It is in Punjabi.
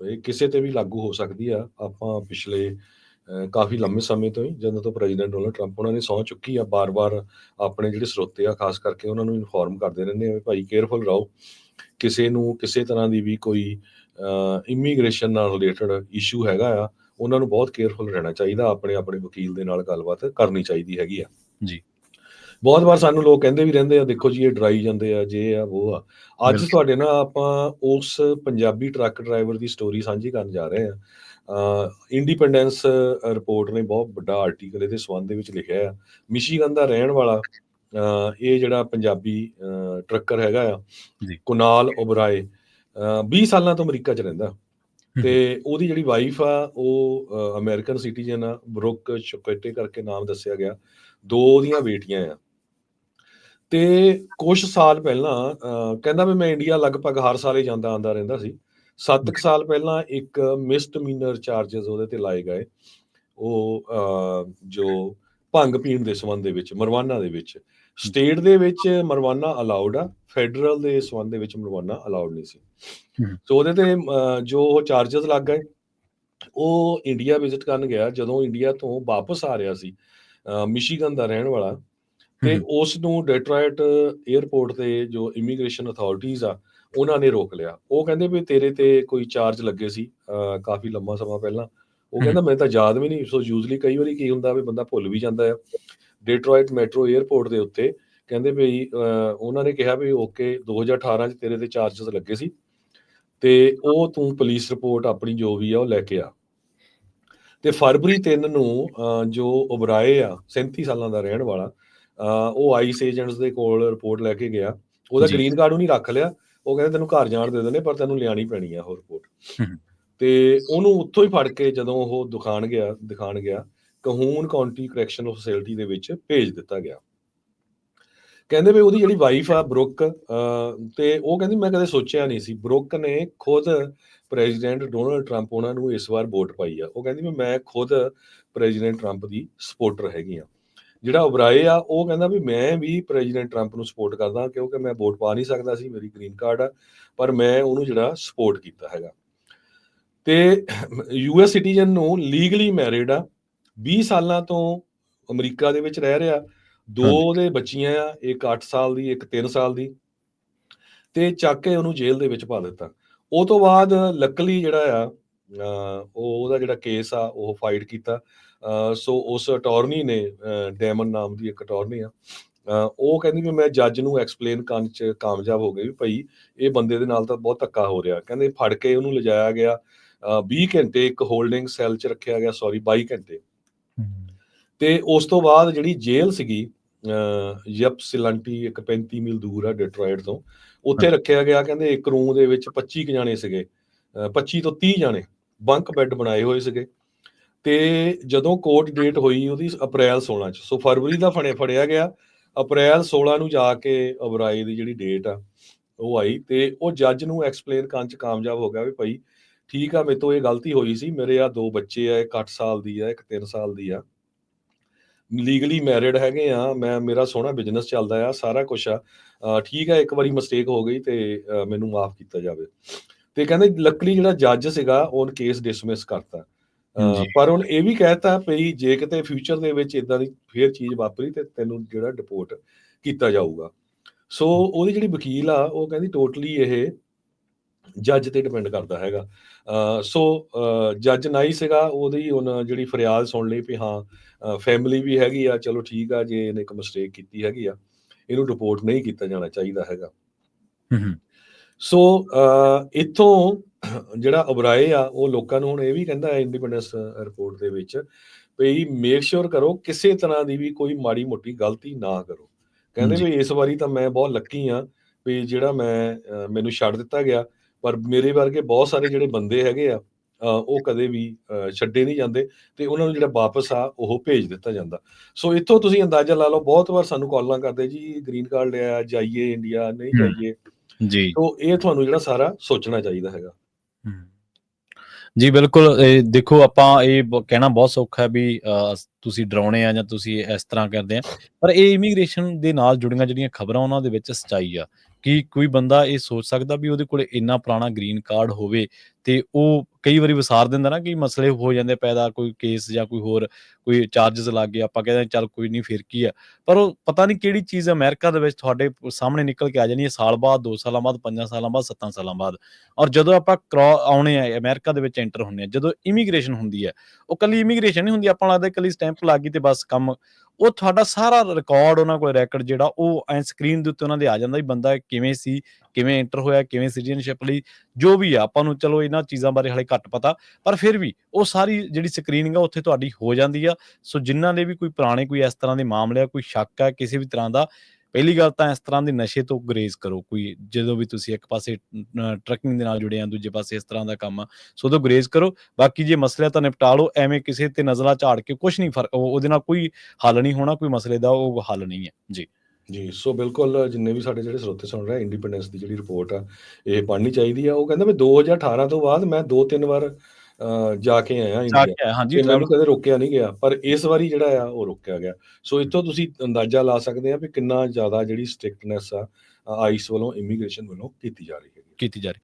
ਇਹ ਕਿਸੇ ਤੇ ਵੀ ਲਾਗੂ ਹੋ ਸਕਦੀ ਆ। ਆਪਾਂ ਪਿਛਲੇ ਕਾਫੀ ਲੰਮੇ ਸਮੇਂ ਤੋਂ ਹੀ, ਜਦੋਂ ਤੋਂ ਪ੍ਰੈਜ਼ੀਡੈਂਟ ਡੋਨਲਡ ਟਰੰਪ ਉਹਨਾਂ ਨੇ ਸਹੁੰ ਚੁੱਕੀ ਆ, ਬਾਰ-ਬਾਰ ਆਪਣੇ ਜਿਹੜੇ ਸਰੋਤੇ ਆ ਖਾਸ ਕਰਕੇ ਉਹਨਾਂ ਨੂੰ ਇਨਫੋਰਮ ਕਰਦੇ ਰਹਿੰਦੇ ਆ ਵੀ ਭਾਈ ਕੇਅਰਫੁਲ ਰਹੋ। ਕਿਸੇ ਨੂੰ ਕਿਸੇ ਤਰ੍ਹਾਂ ਦੀ ਵੀ ਕੋਈ ਇਮੀਗ੍ਰੇਸ਼ਨ ਨਾਲ ਰਿਲੇਟਡ ਇਸ਼ੂ ਹੈਗਾ ਆ, ਉਹਨਾਂ ਨੂੰ ਬਹੁਤ ਕੇਅਰਫੁਲ ਰਹਿਣਾ ਚਾਹੀਦਾ, ਆਪਣੇ ਵਕੀਲ ਦੇ ਨਾਲ ਗੱਲਬਾਤ ਕਰਨੀ ਚਾਹੀਦੀ ਹੈਗੀ ਆ। ਜੀ ਬਹੁਤ ਵਾਰ ਸਾਨੂੰ ਲੋਕ ਕਹਿੰਦੇ ਵੀ ਰਹਿੰਦੇ ਆ, ਦੇਖੋ ਜੀ ਇਹ ਡਰਾਈ ਜਾਂਦੇ ਆ, ਜੇ ਆ ਉਹ ਆ। ਅੱਜ ਬਿਲਕੁਲ। ਤੁਹਾਡੇ ਨਾਲ ਆਪਾਂ ਉਸ ਪੰਜਾਬੀ ਟਰੱਕ ਡਰਾਈਵਰ ਦੀ ਸਟੋਰੀ ਸਾਂਝੀ ਕਰਨ ਜਾ ਰਹੇ ਆ। ਇੰਡੀਪੈਂਡੈਂਸ ਰਿਪੋਰਟ ਨੇ ਬਹੁਤ ਵੱਡਾ ਆਰਟੀਕਲ ਇਹਦੇ ਸੰਬੰਧ ਦੇ ਵਿੱਚ ਲਿਖਿਆ ਆ। ਮਿਸ਼ੀਗਨ ਦਾ ਰਹਿਣ ਵਾਲਾ ਇਹ ਜਿਹੜਾ ਪੰਜਾਬੀ ਟਰੱਕਰ ਹੈਗਾ ਆ, ਜੀ ਕੁਨਾਲ ਓਬਰਾਏ, 20 ਸਾਲਾਂ ਤੋਂ ਅਮਰੀਕਾ 'ਚ ਰਹਿੰਦਾ, ਤੇ ਉਹਦੀ ਜਿਹੜੀ ਵਾਈਫ ਆ ਉਹ ਅਮਰੀਕਨ ਸਿਟੀਜ਼ਨ ਆ, ਬਰੁਕ ਚੁਕੇਟੇ ਕਰਕੇ ਨਾਮ ਦੱਸਿਆ ਗਿਆ। 2 ਉਹਦੀਆਂ ਬੇਟੀਆਂ ਆ। ਤੇ ਕੁਛ ਸਾਲ ਪਹਿਲਾਂ ਕਹਿੰਦਾ ਵੀ ਮੈਂ ਇੰਡੀਆ ਲਗਭਗ ਹਰ ਸਾਲ ਹੀ ਜਾਂਦਾ ਆਉਂਦਾ ਰਹਿੰਦਾ ਸੀ। 7 ਕੁ ਸਾਲ ਪਹਿਲਾਂ ਇੱਕ ਮਿਸਡਮੀਨਰ ਚਾਰਜਸ ਉਹਦੇ ਤੇ ਲਾਏ ਗਏ। ਉਹ ਜੋ ਭੰਗ ਪੀਣ ਦੇ ਸੰਬੰਧ ਦੇ ਵਿੱਚ, ਮਰਵਾਨਾ ਦੇ ਵਿੱਚ। ਸਟੇਟ ਦੇ ਵਿੱਚ ਮਰਵਾਨਾ ਅਲਾਉਡ ਆ, ਫੈਡਰਲ ਦੇ ਸੰਬੰਧ ਦੇ ਵਿੱਚ ਮਰਵਾਨਾ ਅਲਾਉਡ ਨਹੀਂ ਸੀ। ਸੋ ਉਹਦੇ ਤੇ ਜੋ ਚਾਰਜਸ ਲੱਗ ਗਏ, ਉਹ ਇੰਡੀਆ ਵਿਜ਼ਿਟ ਕਰਨ ਗਿਆ। ਜਦੋਂ ਇੰਡੀਆ ਤੋਂ ਵਾਪਸ ਆ ਰਿਹਾ ਸੀ, ਮਿਸ਼ੀਗਨ ਦਾ ਰਹਿਣ ਵਾਲਾ, ਤੇ ਉਸ ਨੂੰ ਡੈਟਰਾਇਟ ਏਅਰਪੋਰਟ ਤੇ ਜੋ ਇਮੀਗ੍ਰੇਸ਼ਨ ਅਥਾਰਟੀਜ਼ ਆ ਉਹਨਾਂ ਨੇ ਰੋਕ ਲਿਆ। ਉਹ ਕਹਿੰਦੇ ਵੀ ਤੇਰੇ ਤੇ ਕੋਈ ਚਾਰਜ ਲੱਗੇ ਸੀ ਕਾਫੀ ਲੰਮਾ ਸਮਾਂ ਪਹਿਲਾਂ। ਉਹ ਕਹਿੰਦਾ ਮੈਨੂੰ ਤਾਂ ਯਾਦ ਵੀ ਨਹੀਂ। ਸੋ ਯੂਜ਼ਲੀ ਕਈ ਵਾਰੀ ਕੀ ਹੁੰਦਾ ਵੀ ਬੰਦਾ ਭੁੱਲ ਵੀ ਜਾਂਦਾ ਆ। ਡੈਟਰਾਇਟ ਮੈਟਰੋ ਏਅਰਪੋਰਟ ਦੇ ਉੱਤੇ ਕਹਿੰਦੇ ਵੀ ਉਹਨਾਂ ਨੇ ਕਿਹਾ ਵੀ ਓਕੇ 2018 'ਚ ਤੇਰੇ ਤੇ ਚਾਰਜਸ ਲੱਗੇ ਸੀ, ਤੇ ਉਹ ਤੂੰ ਪੁਲਿਸ ਰਿਪੋਰਟ ਆਪਣੀ ਜੋ ਵੀ ਆ ਉਹ ਲੈ ਕੇ ਆ। ਤੇ ਫਰਵਰੀ 3 ਨੂੰ ਜੋ ਓਬਰਾਏ ਆ, 37 ਸਾਲਾਂ ਦਾ ਰਹਿਣ ਵਾਲਾ, ਉਹ ਆਈਸ ਏਜੰਟਸ ਦੇ ਕੋਲ ਰਿਪੋਰਟ ਲੈ ਕੇ ਗਿਆ। ਉਹਦਾ ਗ੍ਰੀਨ ਕਾਰਡ ਉਹਨੇ ਰੱਖ ਲਿਆ। ਉਹ ਕਹਿੰਦੇ ਤੈਨੂੰ ਘਰ ਜਾਣ ਦੇ ਦਿੰਦੇ, ਪਰ ਤੈਨੂੰ ਲਿਆਣੀ ਪੈਣੀ ਆ ਉਹ ਰਿਪੋਰਟ। ਤੇ ਉਹਨੂੰ ਉੱਥੋਂ ਹੀ ਫੜ ਕੇ ਜਦੋਂ ਉਹ ਦਿਖਾਣ ਗਿਆ ਕਹੂਨ ਕਾਉਂਟੀ ਕਰੈਕਸ਼ਨਲ ਫੈਸਿਲਿਟੀ ਦੇ ਵਿੱਚ ਭੇਜ ਦਿੱਤਾ ਗਿਆ। ਕਹਿੰਦੇ ਵੀ ਉਹਦੀ ਜਿਹੜੀ ਵਾਈਫ ਆ ਬਰੁਕ, ਤੇ ਉਹ ਕਹਿੰਦੀ ਮੈਂ ਕਦੇ ਸੋਚਿਆ ਨਹੀਂ ਸੀ। ਬਰੁਕ ਨੇ ਖੁਦ ਪ੍ਰੈਜ਼ੀਡੈਂਟ ਡੋਨਲਡ ਟਰੰਪ ਉਹਨਾਂ ਨੂੰ ਇਸ ਵਾਰ ਵੋਟ ਪਾਈ ਆ। ਉਹ ਕਹਿੰਦੀ ਵੀ ਮੈਂ ਖੁਦ ਪ੍ਰੈਜ਼ੀਡੈਂਟ ਟਰੰਪ ਦੀ ਸਪੋਰਟਰ ਹੈਗੀ ਆ। ਜਿਹੜਾ ਓਬਰਾਏ ਆ ਉਹ ਕਹਿੰਦਾ ਵੀ ਮੈਂ ਵੀ ਪ੍ਰੈਜ਼ੀਡੈਂਟ ਟਰੰਪ ਨੂੰ ਸਪੋਰਟ ਕਰਦਾ, ਕਿਉਂਕਿ ਮੈਂ ਵੋਟ ਪਾ ਨਹੀਂ ਸਕਦਾ ਸੀ, ਮੇਰੀ ਗ੍ਰੀਨ ਕਾਰਡ ਆ, ਪਰ ਮੈਂ ਉਹਨੂੰ ਜਿਹੜਾ ਸਪੋਰਟ ਕੀਤਾ ਹੈਗਾ। ਤੇ ਯੂਐਸ ਸਿਟੀਜ਼ਨ ਨੂੰ ਲੀਗਲੀ ਮੈਰਿਡ ਆ, 20 ਸਾਲਾਂ ਤੋਂ ਅਮਰੀਕਾ ਦੇ ਵਿੱਚ ਰਹਿ ਰਿਹਾ। 2 ਉਹਦੇ ਬੱਚੀਆਂ ਆ, ਇੱਕ 8 ਸਾਲ ਦੀ, ਇੱਕ 3 ਸਾਲ ਦੀ, ਤੇ ਚੱਕ ਕੇ ਉਹਨੂੰ ਜੇਲ੍ਹ ਦੇ ਵਿੱਚ ਪਾ ਦਿੱਤਾ। ਉਹ ਤੋਂ ਬਾਅਦ ਲੱਕਲੀ ਜਿਹੜਾ ਆ ਉਹਦਾ ਜਿਹੜਾ ਕੇਸ ਆ ਉਹ ਫਾਈਟ ਕੀਤਾ। ਸੋ ਉਸ ਅਟਾਰਨੀ ਨੇ, ਡੈਮਨ ਨਾਮ ਦੀ ਇੱਕ ਅਟਾਰਨੀ ਆ, ਉਹ ਕਹਿੰਦੀ ਵੀ ਮੈਂ ਜੱਜ ਨੂੰ ਐਕਸਪਲੇਨ ਕਰਨ 'ਚ ਕਾਮਯਾਬ ਹੋ ਗਈ ਵੀ ਭਾਈ ਇਹ ਬੰਦੇ ਦੇ ਨਾਲ ਤਾਂ ਬਹੁਤ ਧੱਕਾ ਹੋ ਰਿਹਾ। ਕਹਿੰਦੇ ਫੜ ਕੇ ਉਹਨੂੰ ਲਿਜਾਇਆ ਗਿਆ, 20 ਘੰਟੇ ਇੱਕ ਹੋਲਡਿੰਗ ਸੈੱਲ 'ਚ ਰੱਖਿਆ ਗਿਆ, 22 ਘੰਟੇ। ਤੇ ਉਸ ਤੋਂ ਬਾਅਦ ਜਿਹੜੀ ਜੇਲ੍ਹ ਸੀਗੀ ਯਪਸਿਲੰਟੀ, ਇੱਕ 35 ਮੀਲ ਦੂਰ ਆ ਡੈਟਰਾਇਟ ਤੋਂ, ਉੱਥੇ ਰੱਖਿਆ ਗਿਆ। ਕਹਿੰਦੇ ਇੱਕ ਰੂਮ ਦੇ ਵਿੱਚ 25 ਕੁ ਜਾਣੇ ਸੀਗੇ, 25 ਤੋਂ 30 ਜਾਣੇ ਬੰਕ ਬੈੱਡ ਬਣਾਏ ਹੋਏ ਸੀਗੇ। ਤੇ ਜਦੋਂ ਕੋਰਟ ਡੇਟ ਹੋਈ ਉਹਦੀ ਅਪ੍ਰੈਲ 16 'ਚ, ਸੋ ਫਰਵਰੀ ਦਾ ਫੜਿਆ ਗਿਆ। ਅਪ੍ਰੈਲ 16 ਨੂੰ ਜਾ ਕੇ ਓਬਰਾਏ ਦੀ ਜਿਹੜੀ ਡੇਟ ਆ ਉਹ ਆਈ, ਤੇ ਉਹ ਜੱਜ ਨੂੰ ਐਕਸਪਲੇਨ ਕਰਨ 'ਚ ਕਾਮਯਾਬ ਹੋ ਗਿਆ ਵੀ ਭਾਈ ਠੀਕ ਆ, ਮੇਰੇ ਤੋਂ ਇਹ ਗਲਤੀ ਹੋਈ ਸੀ, ਮੇਰੇ ਆ 2 ਬੱਚੇ ਆ, ਇੱਕ 8 ਸਾਲ ਦੀ ਆ, ਇੱਕ 3 ਸਾਲ ਦੀ ਆ, ਲੀਗਲੀ ਮੈਰਿਡ ਹੈਗੇ ਆ, ਮੇਰਾ ਸੋਹਣਾ ਬਿਜ਼ਨਸ ਚੱਲਦਾ ਆ, ਸਾਰਾ ਕੁਛ ਆ, ਠੀਕ ਆ, ਇੱਕ ਵਾਰੀ ਮਿਸਟੇਕ ਹੋ ਗਈ ਤੇ ਮੈਨੂੰ ਮਾਫ ਕੀਤਾ ਜਾਵੇ। ਤੇ ਕਹਿੰਦੇ ਲੱਕਲੀ ਜਿਹੜਾ ਜੱਜ ਸੀਗਾ ਉਹਨੇ ਕੇਸ ਡਿਸਮਿਸ ਕਰਤਾ। ਪਰ ਉਹਨੇ ਇਹ ਵੀ ਕਹਿਤਾ ਵੀ ਜੇ ਕਿਤੇ ਫਿਊਚਰ ਦੇ ਵਿੱਚ ਇਦਾਂ ਦੀ ਫੇਰ ਚੀਜ਼ ਵਾਪਰੀ ਤੇ ਤੈਨੂੰ ਜਿਹੜਾ ਡਿਪੋਰਟ ਕੀਤਾ ਜਾਊਗਾ। ਸੋ ਉਹਦੀ ਜਿਹੜੀ ਵਕੀਲ ਆ ਉਹ ਕਹਿੰਦੀ ਟੋਟਲੀ ਇਹ ਜੱਜ ਤੇ ਡਿਪੈਂਡ ਕਰਦਾ ਹੈਗਾ। ਸੋ ਜੱਜ ਨਾਈ ਸੀਗਾ, ਉਹਦੀ ਹੁਣ ਜਿਹੜੀ ਫਰਿਆਦ ਸੁਣ ਲਈ ਵੀ ਹਾਂ ਫੈਮਿਲੀ ਵੀ ਹੈਗੀ ਆ, ਚਲੋ ਠੀਕ ਆ, ਜੇ ਇਹਨੇ ਇੱਕ ਮਿਸਟੇਕ ਕੀਤੀ ਹੈਗੀ ਆ ਇਹਨੂੰ ਡਿਪੋਰਟ ਨਹੀਂ ਕੀਤਾ ਜਾਣਾ ਚਾਹੀਦਾ ਹੈਗਾ। ਸੋ ਇੱਥੋਂ ਜਿਹੜਾ ਓਬਰਾਏ ਆ ਉਹ ਲੋਕਾਂ ਨੂੰ ਹੁਣ ਇਹ ਵੀ ਕਹਿੰਦਾ ਹੈ ਇੰਡੀਪੈਂਡੈਂਸ ਰਿਪੋਰਟ ਦੇ ਵਿੱਚ ਵੀ ਮੇਕ ਸ਼ੋਰ ਕਰੋ ਕਿਸੇ ਤਰ੍ਹਾਂ ਦੀ ਵੀ ਕੋਈ ਮਾੜੀ ਮੋਟੀ ਗਲਤੀ ਨਾ ਕਰੋ। ਕਹਿੰਦੇ ਵੀ ਇਸ ਵਾਰੀ ਤਾਂ ਮੈਂ ਬਹੁਤ ਲੱਕੀ ਆ ਵੀ ਜਿਹੜਾ ਮੈਨੂੰ ਛੱਡ ਦਿੱਤਾ ਗਿਆ, ਪਰ ਮੇਰੇ ਵਰਗੇ ਬਹੁਤ ਸਾਰੇ ਜਿਹੜੇ ਬੰਦੇ ਹੈਗੇ ਆ ਉਹ ਕਦੇ ਵੀ ਛੱਡੇ ਨਹੀਂ ਜਾਂਦੇ, ਤੇ ਉਹਨਾਂ ਨੂੰ ਜਿਹੜਾ ਵਾਪਸ ਆ ਉਹ ਭੇਜ ਦਿੱਤਾ ਜਾਂਦਾ। ਸੋ ਇੱਥੋਂ ਤੁਸੀਂ ਅੰਦਾਜ਼ਾ ਲਾ ਲਓ, ਬਹੁਤ ਵਾਰ ਸਾਨੂੰ ਕਾਲਾਂ ਕਰਦੇ ਜੀ ਗ੍ਰੀਨ ਕਾਰਡ ਲਿਆ, ਜਾਈਏ ਇੰਡੀਆ, ਨਹੀਂ ਜਾਈਏ। ਜੀ, ਸੋ ਇਹ ਤੁਹਾਨੂੰ ਜਿਹੜਾ ਸਾਰਾ ਸੋਚਣਾ ਚਾਹੀਦਾ ਹੈਗਾ। ਜੀ ਬਿਲਕੁਲ। ਦੇਖੋ ਆਪਾਂ ਇਹ ਕਹਿਣਾ ਬਹੁਤ ਸੌਖਾ ਹੈ ਵੀ ਤੁਸੀਂ ਡਰਾਉਣੇ ਆ ਜਾਂ ਤੁਸੀਂ ਇਸ ਤਰ੍ਹਾਂ ਕਰਦੇ ਆ, ਪਰ ਇਹ ਇਮੀਗ੍ਰੇਸ਼ਨ ਦੇ ਨਾਲ ਜੁੜੀਆਂ ਜਿਹੜੀਆਂ ਖਬਰਾਂ ਉਹਨਾਂ ਦੇ ਵਿੱਚ ਸੱਚਾਈ ਆ ਕਿ ਕੋਈ ਬੰਦਾ ਇਹ ਸੋਚ ਸਕਦਾ ਵੀ ਉਹਦੇ ਕੋਲ ਇੰਨਾ ਪੁਰਾਣਾ ਗ੍ਰੀਨ ਕਾਰਡ ਹੋਵੇ ਤੇ ਉਹ ਕਈ ਵਾਰੀ ਵਿਸਾਰ ਦਿੰਦਾ ਨਾ ਕਿ ਮਸਲੇ ਹੋ ਜਾਂਦੇ ਪੈਦਾ, ਕੋਈ ਕੇਸ ਜਾਂ ਕੋਈ ਹੋਰ ਕੋਈ ਚਾਰजेस ਲੱਗ ਗਏ, ਆਪਾਂ ਕਹਿੰਦੇ ਚੱਲ ਕੋਈ ਨਹੀਂ ਫਿਰ ਕੀ ਆ, ਪਰ ਉਹ ਪਤਾ ਨਹੀਂ ਕਿਹੜੀ ਚੀਜ਼ ਅਮਰੀਕਾ ਦੇ ਵਿੱਚ ਤੁਹਾਡੇ ਸਾਹਮਣੇ ਨਿਕਲ ਕੇ ਆ ਜਾਣੀ ਹੈ, ਸਾਲ ਬਾਅਦ, 2 ਸਾਲਾਂ ਬਾਅਦ, 5 ਸਾਲਾਂ ਬਾਅਦ, 7 ਸਾਲਾਂ ਬਾਅਦ। ਔਰ ਜਦੋਂ ਆਪਾਂ ਆਉਣੇ ਆ ਅਮਰੀਕਾ ਦੇ ਵਿੱਚ ਐਂਟਰ ਹੁੰਦੇ ਆ, ਜਦੋਂ ਇਮੀਗ੍ਰੇਸ਼ਨ ਹੁੰਦੀ ਹੈ, ਉਹ ਕੱਲੀ ਇਮੀਗ੍ਰੇਸ਼ਨ ਨਹੀਂ ਹੁੰਦੀ, ਆਪਾਂ ਨੂੰ ਲੱਗਦਾ ਕੱਲੀ ਸਟੈਂਪ ਲੱਗ ਗਈ ਤੇ ਬਸ ਕੰਮ, ਉਹ ਤੁਹਾਡਾ ਸਾਰਾ ਰਿਕਾਰਡ, ਉਹਨਾਂ ਕੋਲ ਰੈਕਡ ਜਿਹੜਾ ਉਹ ਐ ਸਕਰੀਨ ਦੇ ਉੱਤੇ ਉਹਨਾਂ ਦੇ ਆ ਜਾਂਦਾ ਵੀ ਬੰਦਾ ਕਿਵੇਂ ਸੀ, ਕਿਵੇਂ ਐਂਟਰ ਹੋਇਆ, ਕਿਵੇਂ ਸਿਟੀਜ਼ਨਸ਼ਿਪ ਲਈ, ਜੋ ਵੀ ਆ। ਆਪਾਂ ਨੂੰ ਚਲੋ ਇਹਨਾਂ ਚੀਜ਼ਾਂ ਬਾਰੇ ਹਾਲੇ ਘੱਟ ਪਤਾ, ਪਰ ਫਿਰ ਵੀ ਉਹ ਸਾਰੀ ਜਿਹੜੀ ਸਕਰੀਨਿੰਗ ਆ ਉੱਥੇ ਤੁਹਾਡੀ ਹੋ ਜਾਂਦੀ ਆ। ਸੋ ਜਿਨ੍ਹਾਂ ਦੇ ਵੀ ਕੋਈ ਪੁਰਾਣੇ ਕੋਈ ਇਸ ਤਰ੍ਹਾਂ ਦੇ ਮਾਮਲੇ ਆ, ਕੋਈ ਸ਼ੱਕ ਆ ਕਿਸੇ ਵੀ ਤਰ੍ਹਾਂ ਦਾ, ਪਹਿਲੀ ਗੱਲ ਤਾਂ ਇਸ ਤਰ੍ਹਾਂ ਦੇ ਨਸ਼ੇ ਤੋਂ ਗੁਰੇਜ਼ ਕਰੋ। ਕੋਈ ਜਦੋਂ ਵੀ ਤੁਸੀਂ ਇੱਕ ਪਾਸੇ ਟਰੱਕਿੰਗ ਦੇ ਨਾਲ ਜੁੜੇ ਆ, ਦੂਜੇ ਪਾਸੇ ਇਸ ਤਰ੍ਹਾਂ ਦਾ ਕੰਮ ਆ, ਸੋ ਉਹਦੋਂ ਗੁਰੇਜ਼ ਕਰੋ। ਬਾਕੀ ਜੇ ਮਸਲੇ ਤਾਂ ਨਿਪਟਾ ਲਓ, ਐਵੇਂ ਕਿਸੇ ਤੇ ਨਜ਼ਰਾਂ ਝਾੜ ਕੇ ਕੁਛ ਨਹੀਂ ਫਰਕ, ਉਹਦੇ ਨਾਲ ਕੋਈ ਹੱਲ ਨਹੀਂ ਹੋਣਾ, ਕੋਈ ਮਸਲੇ ਦਾ ਉਹ ਹੱਲ ਨਹੀਂ ਹੈ ਜੀ। ਜੀ, ਸੋ ਬਿਲਕੁਲ ਜਿੰਨੇ ਵੀ ਸਾਡੇ ਜਿਹੜੇ ਸਰੋਤੇ ਸੁਣ ਰਹੇ, ਇੰਡੀਪੈਂਡੈਂਸ ਦੀ ਜਿਹੜੀ ਰਿਪੋਰਟ ਆ ਇਹ ਪੜ੍ਹਨੀ ਚਾਹੀਦੀ ਆ। ਉਹ ਕਹਿੰਦਾ ਵੀ 2018 ਤੋਂ ਬਾਅਦ ਮੈਂ 2-3 ਵਾਰ ਜਾ ਕੇ ਆਇਆ ਜਾ ਇੰਡੀਆ, ਕੇ ਆਇਆ, ਹਾਂਜੀ, ਤੇ ਟਰੈਵਲ ਮੈਨੂੰ ਕਦੇ ਰੋਕਿਆ ਨਹੀਂ ਗਿਆ, ਪਰ ਇਸ ਵਾਰੀ ਜਿਹੜਾ ਆ ਉਹ ਰੋਕਿਆ ਗਿਆ। ਸੋ ਇੱਥੋਂ ਤੁਸੀਂ ਅੰਦਾਜ਼ਾ ਲਾ ਸਕਦੇ ਆ ਵੀ ਕਿੰਨਾ ਜ਼ਿਆਦਾ ਜਿਹੜੀ ਸਟ੍ਰਿਕਟਨੈਸ ਆ ਆਈਸ ਵੱਲੋਂ, ਇਮੀਗ੍ਰੇਸ਼ਨ ਵੱਲੋਂ ਕੀਤੀ ਜਾ ਰਹੀ ਹੈ। ਕੀਤੀ ਜਾ ਰਹੀ।